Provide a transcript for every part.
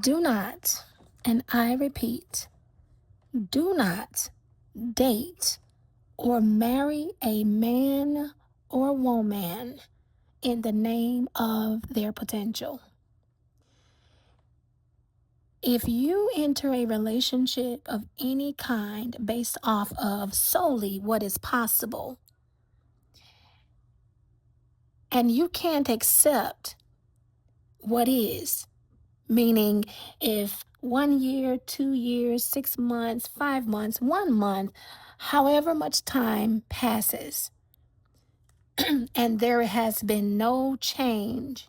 Do not, and I repeat, do not date or marry a man or woman in the name of their potential. If you enter a relationship of any kind based off of solely what is possible, and you can't accept what is, meaning if 1 year, 2 years, 6 months, 5 months, 1 month, however much time passes, and there has been no change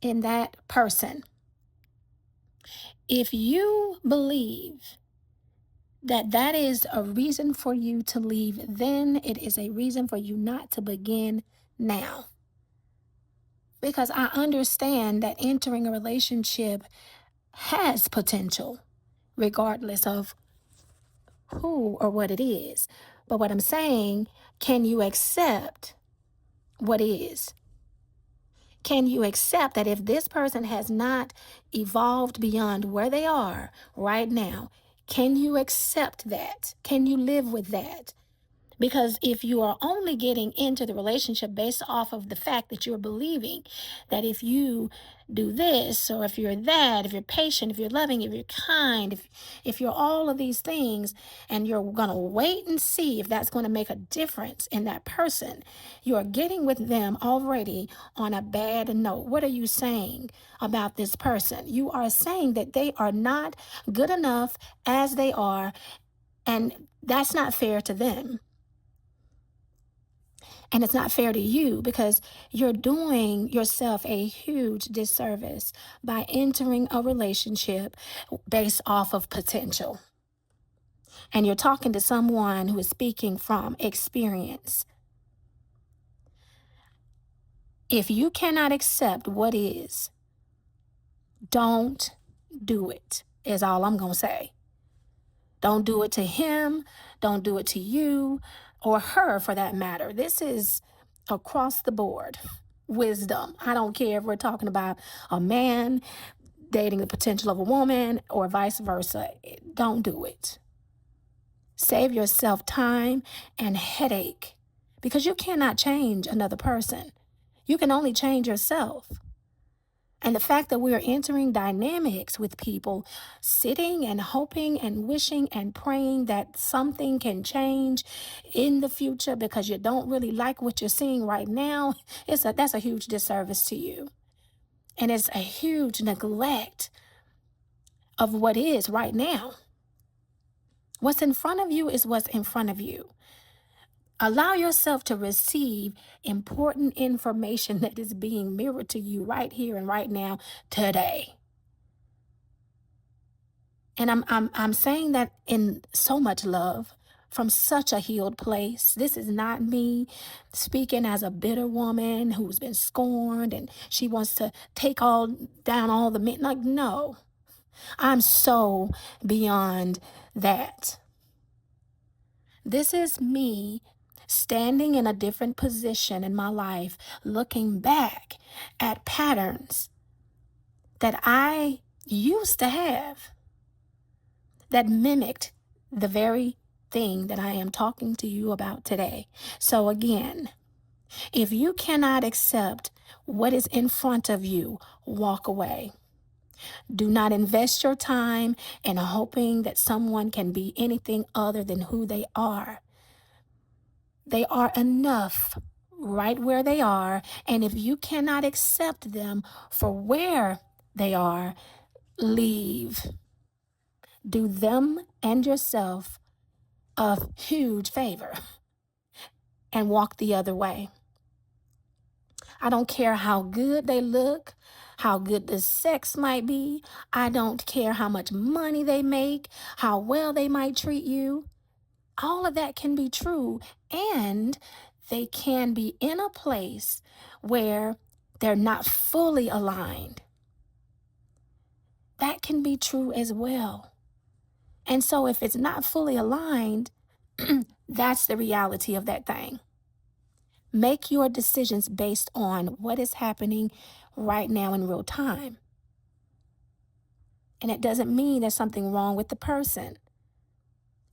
in that person, if you believe that that is a reason for you to leave, then it is a reason for you not to begin now. Because I understand that entering a relationship has potential, regardless of who or what it is. But what I'm saying, can you accept what is? Can you accept that if this person has not evolved beyond where they are right now, can you accept that? Can you live with that? Because if you are only getting into the relationship based off of the fact that you're believing that if you do this, or if you're that, if you're patient, if you're loving, if you're kind, if you're all of these things, and you're going to wait and see if that's going to make a difference in that person, you are getting with them already on a bad note. What are you saying about this person? You are saying that they are not good enough as they are, and that's not fair to them. And it's not fair to you, because you're doing yourself a huge disservice by entering a relationship based off of potential. And you're talking to someone who is speaking from experience. If you cannot accept what is, don't do it, is all I'm going to say. Don't do it to him. Don't do it to you, or her for that matter. This is across the board wisdom. I don't care if we're talking about a man dating the potential of a woman or vice versa. Don't do it. Save yourself time and headache, because you cannot change another person. You can only change yourself. And the fact that we are entering dynamics with people, sitting and hoping and wishing and praying that something can change in the future because you don't really like what you're seeing right now, that's a huge disservice to you. And it's a huge neglect of what is right now. What's in front of you is what's in front of you. Allow yourself to receive important information that is being mirrored to you right here and right now today. And I'm saying that in so much love, from such a healed place. This is not me speaking as a bitter woman who's been scorned and she wants to take down all the men. Like, no, I'm so beyond that. This is me standing in a different position in my life, looking back at patterns that I used to have that mimicked the very thing that I am talking to you about today. So again, if you cannot accept what is in front of you, walk away. Do not invest your time in hoping that someone can be anything other than who they are. They are enough right where they are. And if you cannot accept them for where they are, leave. Do them and yourself a huge favor and walk the other way. I don't care how good they look, how good the sex might be. I don't care how much money they make, how well they might treat you. All of that can be true, and they can be in a place where they're not fully aligned. That can be true as well. And so if it's not fully aligned, that's the reality of that thing. Make your decisions based on what is happening right now in real time. And it doesn't mean there's something wrong with the person.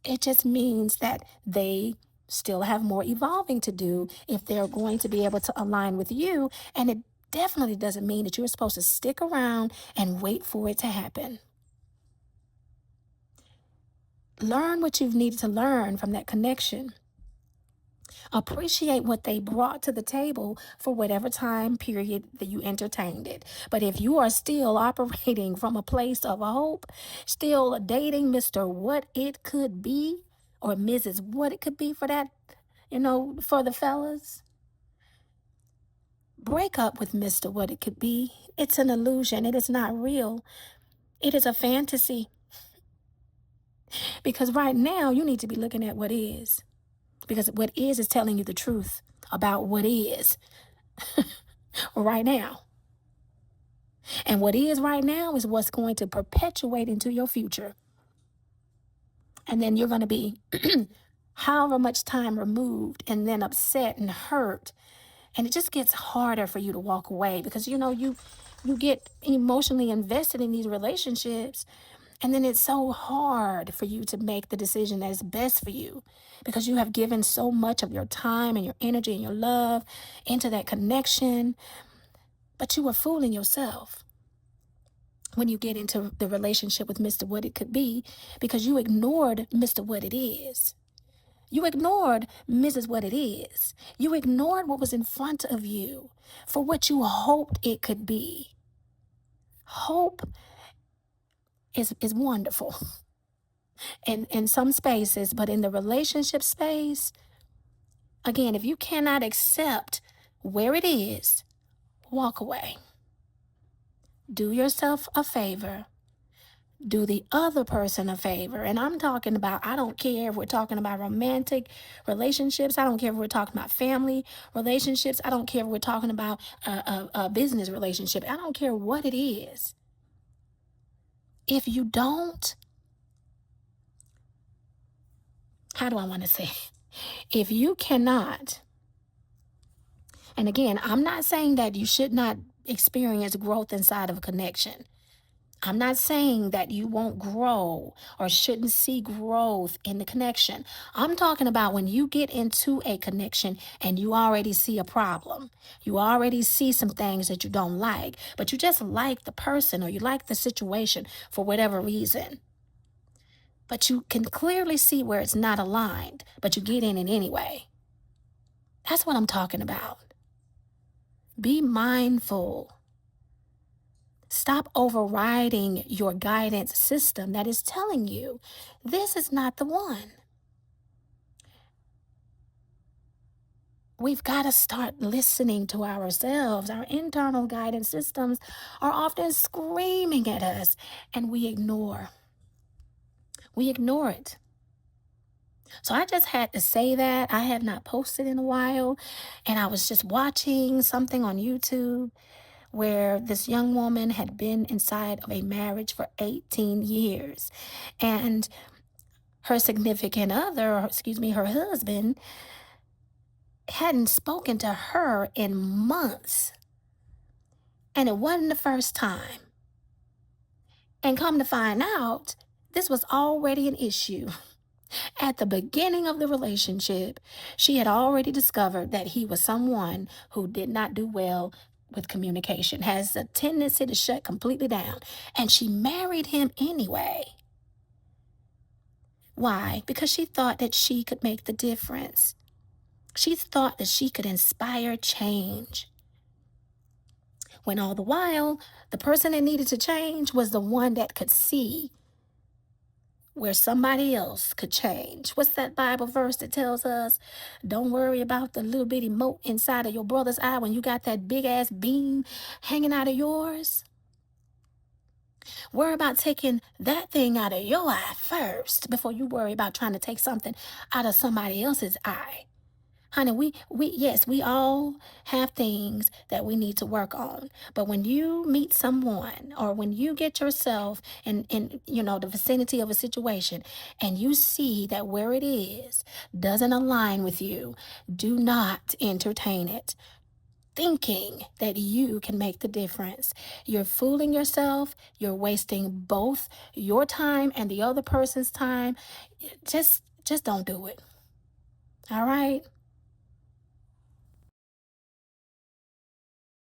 It just means that they still have more evolving to do if they're going to be able to align with you. And it definitely doesn't mean that you're supposed to stick around and wait for it to happen. Learn what you've needed to learn from that connection. Appreciate what they brought to the table for whatever time period that you entertained it. But if you are still operating from a place of hope, still dating Mr. What It Could Be or Mrs. What It Could Be for that, for the fellas, break up with Mr. What It Could Be. It's an illusion. It is not real. It is a fantasy. Because right now you need to be looking at what is. Because what is telling you the truth about what is right now. And what is right now is what's going to perpetuate into your future. And then you're going to be however much time removed and then upset and hurt. And it just gets harder for you to walk away because, you get emotionally invested in these relationships. And then it's so hard for you to make the decision that is best for you because you have given so much of your time and your energy and your love into that connection. But you were fooling yourself when you get into the relationship with Mr. What It Could Be because you ignored Mr. What It Is. You ignored Mrs. What It Is. You ignored what was in front of you for what you hoped it could be. Hope is wonderful in some spaces, but in the relationship space, again, if you cannot accept where it is, walk away. Do yourself a favor. Do the other person a favor. And I'm talking about, I don't care if we're talking about romantic relationships. I don't care if we're talking about family relationships. I don't care if we're talking about a business relationship. I don't care what it is. If you don't, how do I want to say? If you cannot, and again, I'm not saying that you should not experience growth inside of a connection. I'm not saying that you won't grow or shouldn't see growth in the connection. I'm talking about when you get into a connection and you already see a problem. You already see some things that you don't like, but you just like the person or you like the situation for whatever reason. But you can clearly see where it's not aligned, but you get in it anyway. That's what I'm talking about. Be mindful. Stop overriding your guidance system that is telling you this is not the one. We've got to start listening to ourselves. Our internal guidance systems are often screaming at us, and we ignore. We ignore it. So I just had to say that. I have not posted in a while, and I was just watching something on YouTube where this young woman had been inside of a marriage for 18 years. And her significant other, or excuse me, her husband, hadn't spoken to her in months. And it wasn't the first time. And come to find out, this was already an issue. At the beginning of the relationship, she had already discovered that he was someone who did not do well with communication, has a tendency to shut completely down. And she married him anyway. Why? Because she thought that she could make the difference. She thought that she could inspire change. When all the while, the person that needed to change was the one that could see where somebody else could change. What's that Bible verse that tells us, don't worry about the little bitty mote inside of your brother's eye when you got that big ass beam hanging out of yours? Worry about taking that thing out of your eye first before you worry about trying to take something out of somebody else's eye. Honey, yes, we all have things that we need to work on. But when you meet someone or when you get yourself in the vicinity of a situation and you see that where it is doesn't align with you, do not entertain it. thinking that you can make the difference. You're fooling yourself. You're wasting both your time and the other person's time. Just don't do it. All right?